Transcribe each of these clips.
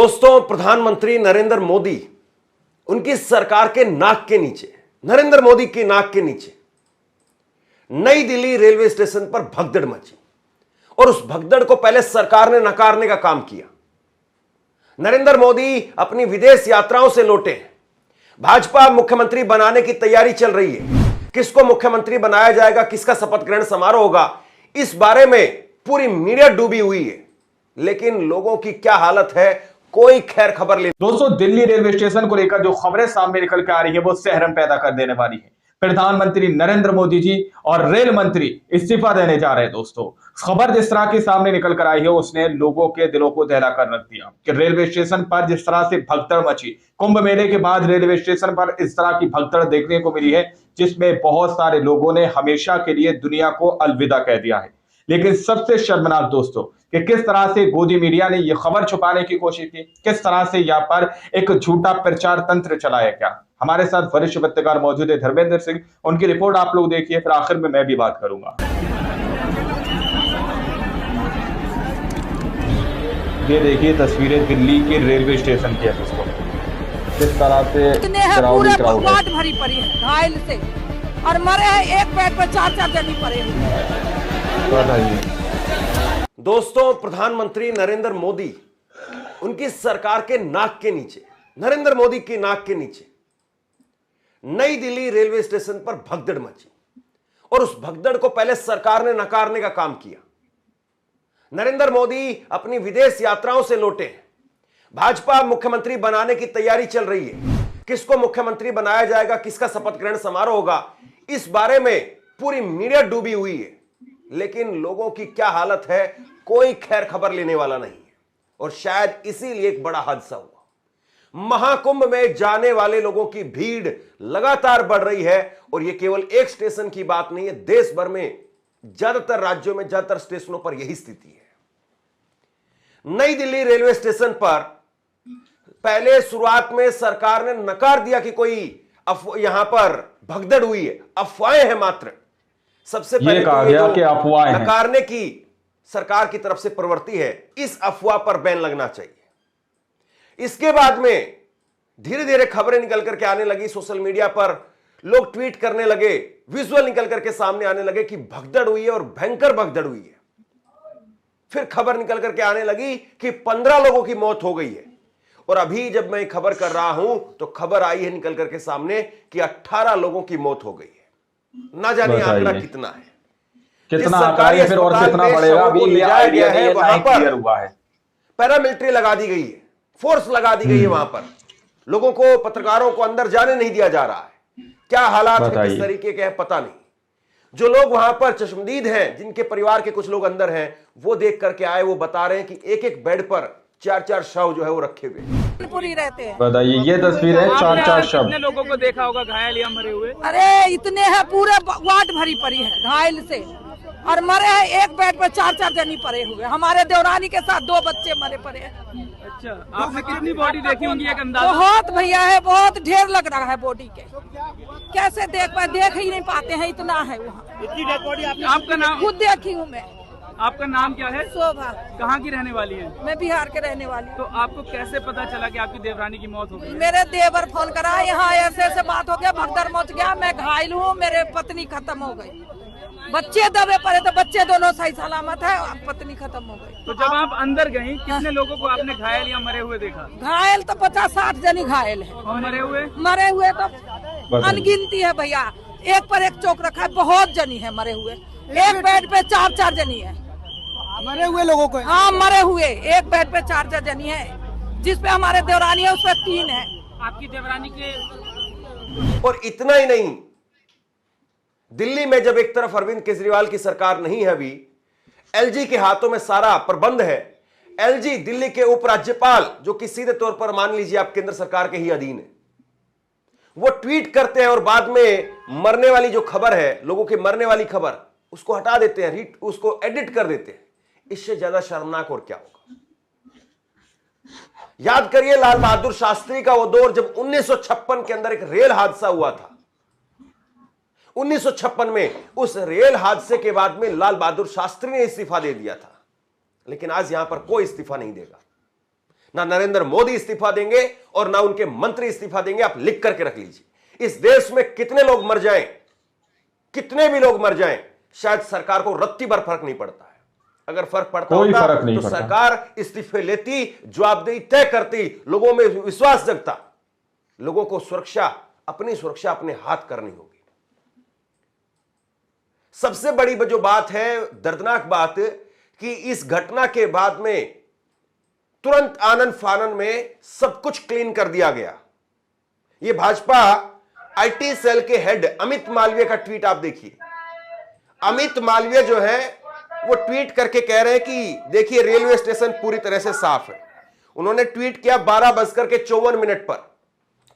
दोस्तों, प्रधानमंत्री नरेंद्र मोदी, उनकी सरकार के नाक के नीचे, नरेंद्र मोदी की नाक के नीचे नई दिल्ली रेलवे स्टेशन पर भगदड़ मची और उस भगदड़ को पहले सरकार ने नकारने का काम किया। नरेंद्र मोदी अपनी विदेश यात्राओं से लौटे हैं। भाजपा मुख्यमंत्री बनाने की तैयारी चल रही है। किसको मुख्यमंत्री बनाया जाएगा, किसका शपथ ग्रहण समारोह होगा, इस बारे में पूरी मीडिया डूबी हुई है। लेकिन लोगों की क्या हालत है, कोई खैर खबर ले। दोस्तों, दिल्ली रेलवे स्टेशन को लेकर जो खबरें सामने निकल के आ रही है वो सहरम पैदा कर देने वाली है। प्रधानमंत्री नरेंद्र मोदी जी और रेल मंत्री इस्तीफा देने जा रहे हैं। दोस्तों, खबर जिस तरह की सामने निकल कर आई है उसने लोगों के दिलों को दहला कर रख दिया कि रेलवे स्टेशन पर जिस तरह से भगदड़ मची, कुंभ मेले के बाद रेलवे स्टेशन पर इस तरह की भगदड़ देखने को मिली है जिसमें बहुत सारे लोगों ने हमेशा के लिए दुनिया को अलविदा कह दिया है। लेकिन सबसे शर्मनाक दोस्तों कि किस तरह से गोदी मीडिया ने यह खबर छुपाने की कोशिश की, किस तरह से यहाँ पर एक झूठा प्रचार तंत्र चलाया गया। हमारे साथ वरिष्ठ पत्रकार मौजूद है धर्मेंद्र सिंह, उनकी रिपोर्ट आप लोग देखिए, फिर आखिर में मैं भी बात करूंगा। ये देखिए तस्वीरें दिल्ली के रेलवे स्टेशन की है दोस्तों, किस तरह से पूरे वार्ड भरी पड़ी है घायल से, और मरे हैं एक बेड पर चार जनी पड़े हुए। दोस्तों, प्रधानमंत्री नरेंद्र मोदी, उनकी सरकार के नाक के नीचे, नरेंद्र मोदी की नाक के नीचे नई दिल्ली रेलवे स्टेशन पर भगदड़ मची और उस भगदड़ को पहले सरकार ने नकारने का काम किया। नरेंद्र मोदी अपनी विदेश यात्राओं से लौटे हैं। भाजपा मुख्यमंत्री बनाने की तैयारी चल रही है। किसको मुख्यमंत्री बनाया जाएगा, किसका शपथ ग्रहण समारोह होगा, इस बारे में पूरी मीडिया डूबी हुई है। लेकिन लोगों की क्या हालत है, कोई खैर खबर लेने वाला नहीं है। और शायद इसीलिए एक बड़ा हादसा हुआ। महाकुंभ में जाने वाले लोगों की भीड़ लगातार बढ़ रही है और यह केवल एक स्टेशन की बात नहीं है, देश भर में ज्यादातर राज्यों में ज्यादातर स्टेशनों पर यही स्थिति है। नई दिल्ली रेलवे स्टेशन पर पहले शुरुआत में सरकार ने नकार दिया कि कोई यहां पर भगदड़ हुई है, अफवाहें हैं मात्र। सबसे पहले कहा गया कि अफवाहें नकारने की सरकार की तरफ से प्रवृत्ति है, इस अफवाह पर बैन लगना चाहिए। इसके बाद में धीरे धीरे खबरें निकल करके आने लगी, सोशल मीडिया पर लोग ट्वीट करने लगे, विजुअल निकल करके सामने आने लगे कि भगदड़ हुई है और भयंकर भगदड़ हुई है। फिर खबर निकल करके आने लगी कि 15 लोगों की मौत हो गई है। और अभी जब मैं खबर कर रहा हूं तो खबर आई है निकल करके सामने कि 18 लोगों की मौत हो गई है। ना जाने आंकड़ा कितना है, कितना सरकारी फिर और कितना बढ़ेगा, अभी ले जाया गया है। वहां पर हुआ है, पैरामिलिट्री लगा दी गई है, फोर्स लगा दी गई है। वहां पर लोगों को, पत्रकारों को अंदर जाने नहीं दिया जा रहा है। क्या हालात है, किस तरीके के हैं, पता नहीं। जो लोग वहां पर चश्मदीद हैं, जिनके परिवार के कुछ लोग अंदर हैं, वो देख करके आए, वो बता रहे हैं कि एक एक बेड पर 4-4 शव जो है वो रखे हुए पूरी रहते हैं। बताइए, ये तस्वीर है 4-4 शव। कितने लोगों को देखा होगा घायल या मरे हुए? अरे इतने हैं, पूरे वार्ड भरी पड़ी है घायल से, और मरे हैं एक बेड पर चार जनी पड़े हुए। हमारे देवरानी के साथ 2 बच्चे मरे पड़े हैं। अच्छा, आपने कितनी बॉडी देखी होंगी एक अंदाजा? बहुत भैया है, बहुत ढेर लग रहा है बॉडी के। कैसे देख ही नहीं पाते हैं, इतना है वहाँ। इतनी डेड बॉडी आपका नाम? खुद देखी हूँ मैं। आपका नाम क्या है? शोभा। कहाँ की रहने वाली है? मैं बिहार के रहने वाली हूँ। तो आपको कैसे पता चला कि आपकी देवरानी की मौत हो गई? मेरे देवर फोन करा, यहाँ ऐसे बात हो गया, भगदड़ मच गया, मैं घायल हूँ, मेरे पत्नी खत्म हो गई। बच्चे दबे पड़े तो बच्चे दोनों सही सलामत है, पत्नी खत्म हो गई। तो जब आप अंदर गई, कितने लोगों को आपने घायल या मरे हुए देखा? घायल तो 50-60 जनी घायल है। और मरे हुए तो अनगिनती है भैया, एक पर एक चौक रखा है, बहुत जनी है मरे हुए। एक बेड पे 4-4 जनी है मरे हुए लोगों को। हाँ, मरे हुए एक बेड पे 4-4 जनी है, जिसपे हमारे देवरानी है उसपे 3 है। आपकी देवरानी के। और इतना ही नहीं, दिल्ली में जब एक तरफ अरविंद केजरीवाल की सरकार नहीं है, अभी एलजी के हाथों में सारा प्रबंध है। एलजी दिल्ली के उपराज्यपाल, जो कि सीधे तौर पर मान लीजिए आप केंद्र सरकार के ही अधीन है, वो ट्वीट करते हैं और बाद में मरने वाली जो खबर है, लोगों के मरने वाली खबर, उसको हटा देते हैं, उसको एडिट कर देते हैं। इससे ज्यादा शर्मनाक और क्या होगा। याद करिए लाल बहादुर शास्त्री का वो दौर, जब 1956 के अंदर एक रेल हादसा हुआ था। 1956 में उस रेल हादसे के बाद में लाल बहादुर शास्त्री ने इस्तीफा दे दिया था। लेकिन आज यहां पर कोई इस्तीफा नहीं देगा। ना नरेंद्र मोदी इस्तीफा देंगे और ना उनके मंत्री इस्तीफा देंगे। आप लिख करके रख लीजिए। इस देश में कितने लोग मर जाएं, कितने भी लोग मर जाएं, शायद सरकार को रत्ती भर फर्क नहीं पड़ता है। अगर फर्क पड़ता कोई होता फर्क नहीं तो पड़ता। सरकार इस्तीफे लेती, जवाबदेही तय करती, लोगों में विश्वास जगता। लोगों को सुरक्षा, अपनी सुरक्षा अपने हाथ करनी होगी। सबसे बड़ी जो बात है, दर्दनाक बात, कि इस घटना के बाद में तुरंत आनन फानन में सब कुछ क्लीन कर दिया गया। यह भाजपा आईटी सेल के हेड अमित मालवीय का ट्वीट आप देखिए। अमित मालवीय जो है वो ट्वीट करके कह रहे हैं कि देखिए रेलवे स्टेशन पूरी तरह से साफ है। उन्होंने ट्वीट किया 12:54 पर,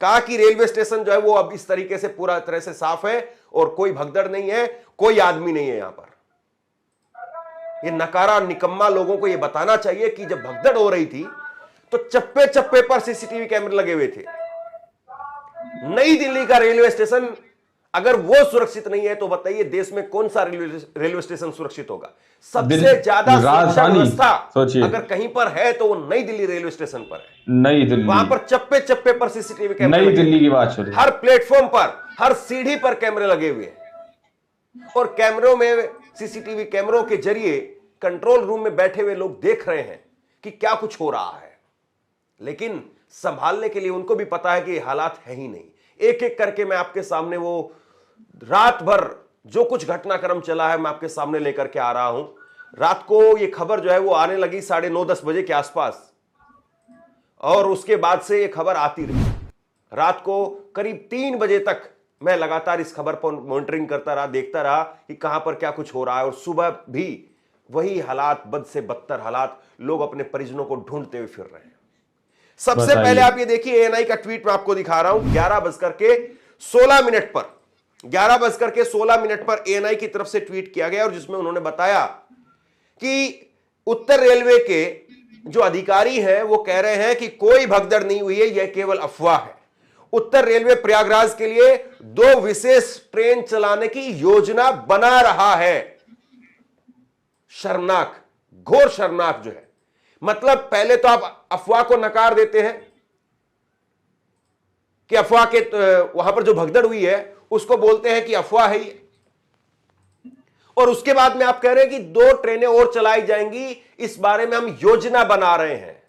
कहा कि रेलवे स्टेशन जो है वो अब इस तरीके से पूरा तरह से साफ है और कोई भगदड़ नहीं है, कोई आदमी नहीं है यहां पर। ये नकारा निकम्मा लोगों को ये बताना चाहिए कि जब भगदड़ हो रही थी तो चप्पे चप्पे पर सीसीटीवी कैमरे लगे हुए थे। नई दिल्ली का रेलवे स्टेशन अगर वो सुरक्षित नहीं है तो बताइए देश में कौन सा रेलवे स्टेशन सुरक्षित होगा? सबसे ज्यादा सुरक्षा व्यवस्था अगर कहीं पर है तो वो नई दिल्ली रेलवे स्टेशन पर है। नई दिल्ली, वहां पर चप्पे चप्पे पर सीसीटीवी कैमरे, नई दिल्ली की बात चल, हर प्लेटफॉर्म पर, हर सीढ़ी पर कैमरे लगे हुए हैं और कैमरों में, सीसीटीवी कैमरों के जरिए कंट्रोल रूम में बैठे हुए लोग देख रहे हैं कि क्या कुछ हो रहा है। लेकिन संभालने के लिए उनको भी पता है कि ये हालात है ही नहीं। एक एक करके मैं आपके सामने वो रात भर जो कुछ घटनाक्रम चला है मैं आपके सामने लेकर के आ रहा हूं। रात को ये खबर जो है वो आने लगी 9:30-10 बजे के आसपास और उसके बाद से ये खबर आती रही। रात को करीब 3 बजे तक मैं लगातार इस खबर पर मॉनिटरिंग करता रहा, देखता रहा कि कहां पर क्या कुछ हो रहा है। और सुबह भी वही हालात, बद से बदतर हालात, लोग अपने परिजनों को ढूंढते हुए फिर रहे हैं। सबसे पहले आप ये देखिए एएनआई का ट्वीट मैं आपको दिखा रहा हूं। 11:16 पर 11:16 पर एएनआई की तरफ से ट्वीट किया गया और जिसमें उन्होंने बताया कि उत्तर रेलवे के जो अधिकारी हैं वो कह रहे हैं कि कोई भगदड़ नहीं हुई है, यह केवल अफवाह है। उत्तर रेलवे प्रयागराज के लिए 2 विशेष ट्रेन चलाने की योजना बना रहा है। शर्मनाक, घोर शर्मनाक जो है। मतलब पहले तो आप अफवाह को नकार देते हैं कि अफवाह के वहां पर जो भगदड़ हुई है उसको बोलते हैं कि अफवाह है ये, और उसके बाद में आप कह रहे हैं कि 2 ट्रेनें और चलाई जाएंगी, इस बारे में हम योजना बना रहे हैं।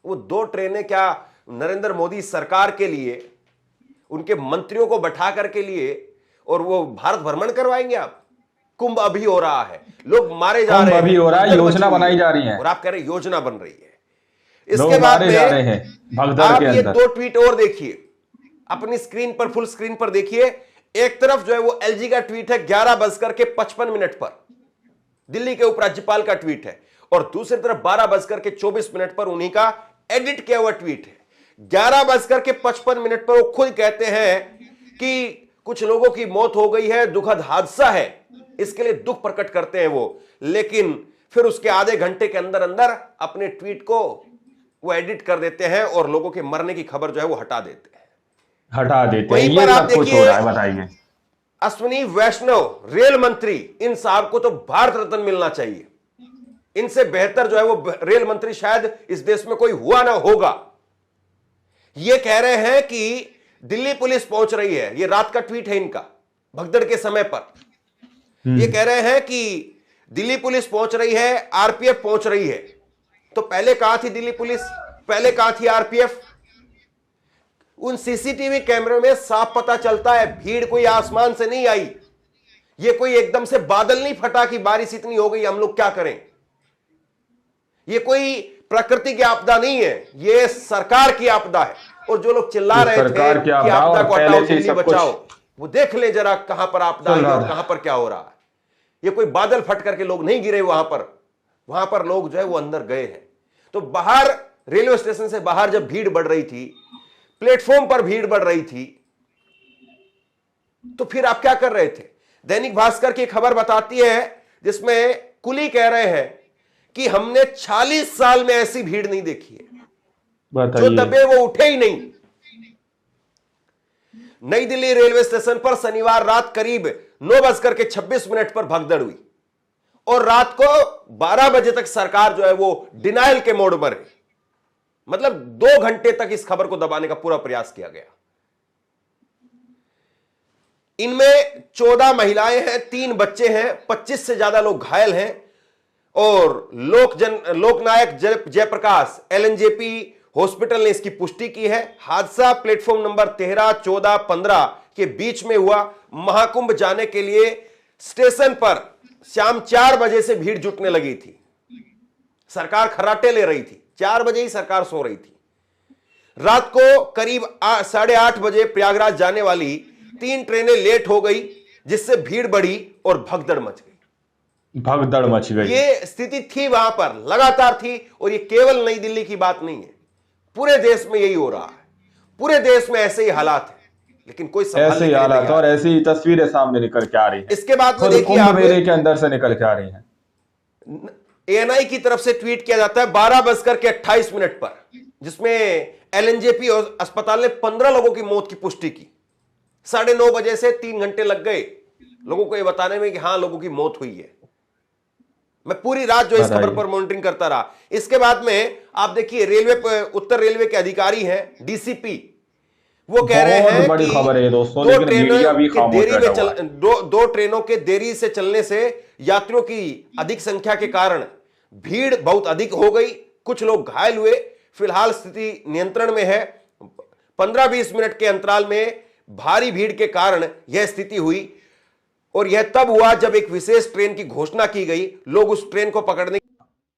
वो 2 ट्रेनें क्या नरेंद्र मोदी सरकार के लिए, उनके मंत्रियों को बैठा करके लिए और वो भारत भ्रमण करवाएंगे? आप कुंभ अभी हो रहा है, लोग मारे जा रहे हैं, अभी हो रहा है, योजना बनाई जा रही है और आप कह रहे हैं योजना बन रही है। इसके बाद में आप ये 2 ट्वीट और देखिए अपनी स्क्रीन पर, फुल स्क्रीन पर देखिए। एक तरफ जो है वो एलजी का ट्वीट है 11:55 पर, दिल्ली के उपराज्यपाल का ट्वीट है, और दूसरी तरफ 12:24 पर उन्हीं का एडिट किया हुआ ट्वीट है। 11:55 पर वो खुद कहते हैं कि कुछ लोगों की मौत हो गई है, दुखद हादसा है, इसके लिए दुख प्रकट करते हैं वो, लेकिन फिर उसके आधे घंटे के अंदर अंदर अपने ट्वीट को वो एडिट कर देते हैं और लोगों के मरने की खबर जो है वो हटा देते हैं। वहीं पर आप देखिए बताइए, अश्विनी वैष्णव रेल मंत्री, इन साहब को तो भारत रत्न मिलना चाहिए। इनसे बेहतर जो है वो रेल मंत्री शायद इस देश में कोई हुआ ना होगा। ये कह रहे हैं कि दिल्ली पुलिस पहुंच रही है, ये रात का ट्वीट है इनका भगदड़ के समय पर। ये कह रहे हैं कि दिल्ली पुलिस पहुंच रही है, आरपीएफ पहुंच रही है। तो पहले कहां थी दिल्ली पुलिस, पहले कहां थी आरपीएफ? उन सीसीटीवी कैमरे में साफ पता चलता है भीड़ कोई आसमान से नहीं आई, ये कोई एकदम से बादल नहीं फटा कि बारिश इतनी हो गई हम लोग क्या करें। ये कोई प्रकृति की आपदा नहीं है, ये सरकार की आपदा है। और जो लोग चिल्ला रहे थे कि आपदा को हटाओ, दिल्ली बचाओ, वो देख ले जरा कहां पर आपदा है और कहां पर क्या हो रहा है। ये कोई बादल फट करके लोग नहीं गिरे वहां पर लोग जो है वो अंदर गए हैं। तो बाहर रेलवे स्टेशन से बाहर जब भीड़ बढ़ रही थी, प्लेटफॉर्म पर भीड़ बढ़ रही थी, तो फिर आप क्या कर रहे थे? दैनिक भास्कर की खबर बताती है जिसमें कुली कह रहे हैं कि हमने 40 साल में ऐसी भीड़ नहीं देखी है, जो दबे वो उठे ही नहीं। नई दिल्ली रेलवे स्टेशन पर शनिवार रात करीब 9:26 पर भगदड़ हुई और रात को 12 बजे तक सरकार जो है वो डिनायल के मोड पर है। मतलब 2 घंटे तक इस खबर को दबाने का पूरा प्रयास किया गया। इनमें 14 महिलाएं हैं, 3 बच्चे हैं, 25 से ज्यादा लोग घायल हैं और लोकनायक जयप्रकाश एलएनजेपी हॉस्पिटल ने इसकी पुष्टि की है। हादसा प्लेटफॉर्म नंबर 13, 14, 15 के बीच में हुआ। महाकुंभ जाने के लिए स्टेशन पर शाम 4 बजे से भीड़ जुटने लगी थी। सरकार खर्राटे ले रही थी, 4 बजे ही सरकार सो रही थी। रात को करीब 8:30 बजे प्रयागराज जाने वाली 3 ट्रेनें लेट हो गई, जिससे भीड़ बढ़ी और भगदड़ मच गई। भगदड़ मच गई। ये स्थिति थी, वहां पर लगातार थी और ये केवल नई दिल्ली की बात नहीं है, पूरे देश में यही हो रहा है। पूरे देश में ऐसे ही हालात हैं, लेकिन कोई ऐसे ही हालात और ऐसी ही तस्वीरें सामने निकल के आ रही हैं। इसके बाद में देखिए कुंभ मेले के अंदर से निकल के आ रही हैं। एएनआई की तरफ से ट्वीट किया जाता है 12:28 पर, जिसमें एलएनजेपी अस्पताल ने 15 लोगों की मौत की पुष्टि की। 9:30 बजे से 3 घंटे लग गए लोगों को यह बताने में कि हां लोगों की मौत हुई है। मैं पूरी रात जो इस खबर पर मॉनिटरिंग करता रहा। इसके बाद में आप देखिए उत्तर रेलवे के अधिकारी हैं, डीसीपी, वो कह रहे हैं बड़ी कि खबर है दोस्तों, लेकिन मीडिया भी खामोश बैठा हुआ है। दो ट्रेनों के देरी से चलने से यात्रियों की अधिक संख्या के कारण भीड़ बहुत अधिक हो गई, कुछ लोग घायल हुए। फिलहाल स्थिति नियंत्रण में है। 15-20 मिनट के अंतराल में भारी भीड़ के कारण यह स्थिति हुई और यह तब हुआ जब एक विशेष ट्रेन की घोषणा की गई। लोग उस ट्रेन को पकड़ने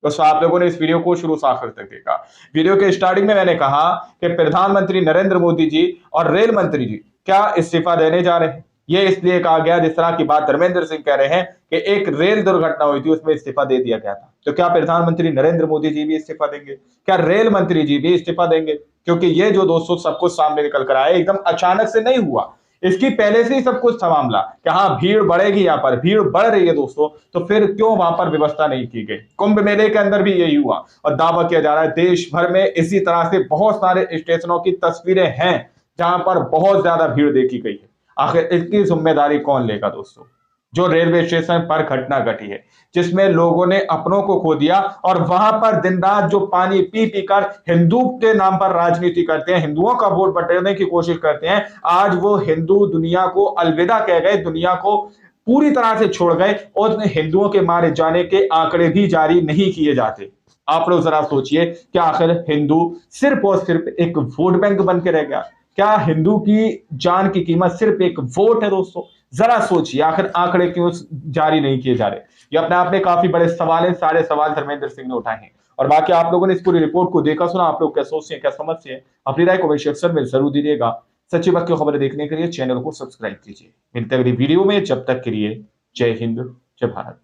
तो आप लोगों ने इस वीडियो को शुरू से आखिर तक देखा। वीडियो के स्टार्टिंग में मैंने कहा कि प्रधानमंत्री नरेंद्र मोदी जी और रेल मंत्री जी क्या इस्तीफा देने जा रहे हैं। ये इसलिए कहा गया, जिस तरह की बात धर्मेंद्र सिंह कह रहे हैं कि एक रेल दुर्घटना हुई थी, उसमें इस्तीफा दे दिया गया था। तो क्या प्रधानमंत्री नरेंद्र मोदी जी भी इस्तीफा देंगे? क्या रेल मंत्री जी भी इस्तीफा देंगे? क्योंकि ये जो दोस्तों सब कुछ सामने निकल कर आया, एकदम अचानक से नहीं हुआ, इसकी पहले से ही सब कुछ था मामला कि हाँ भीड़ बढ़ेगी, यहाँ पर भीड़ बढ़ रही है दोस्तों, तो फिर क्यों वहां पर व्यवस्था नहीं की गई। कुंभ मेले के अंदर भी यही हुआ और दावा किया जा रहा है देश भर में इसी तरह से बहुत सारे स्टेशनों की तस्वीरें हैं जहां पर बहुत ज्यादा भीड़ देखी गई है। आखिर इसकी जिम्मेदारी कौन लेगा दोस्तों? जो रेलवे स्टेशन पर घटना घटी है, जिसमें लोगों ने अपनों को खो दिया और वहां पर दिन रात जो पानी पी पी कर हिंदू के नाम पर राजनीति करते हैं, हिंदुओं का वोट बटोरने की कोशिश करते हैं, आज वो हिंदू दुनिया को अलविदा कह गए, दुनिया को पूरी तरह से छोड़ गए और हिंदुओं के मारे जाने के आंकड़े भी जारी नहीं किए जाते। आप लोग जरा सोचिए, क्या आखिर हिंदू सिर्फ और सिर्फ एक वोट बैंक बन के रह गया? क्या हिंदू की जान की कीमत सिर्फ एक वोट है दोस्तों? जरा सोचिए, आखिर आंकड़े क्यों जारी नहीं किए जा रहे? ये अपने आप में काफी बड़े सवाल हैं। सारे सवाल धर्मेंद्र सिंह ने उठाए हैं और बाकी आप लोगों ने इस पूरी रिपोर्ट को देखा सुना, आप लोग क्या सोचते हैं, क्या समझते हैं, अपनी राय कमेंट सेक्शन में जरूर दीजिएगा। सच्ची बात की खबरें देखने के लिए चैनल को सब्सक्राइब कीजिए। मिलते हैं अगली वीडियो में, जब तक के लिए जय हिंद, जय भारत।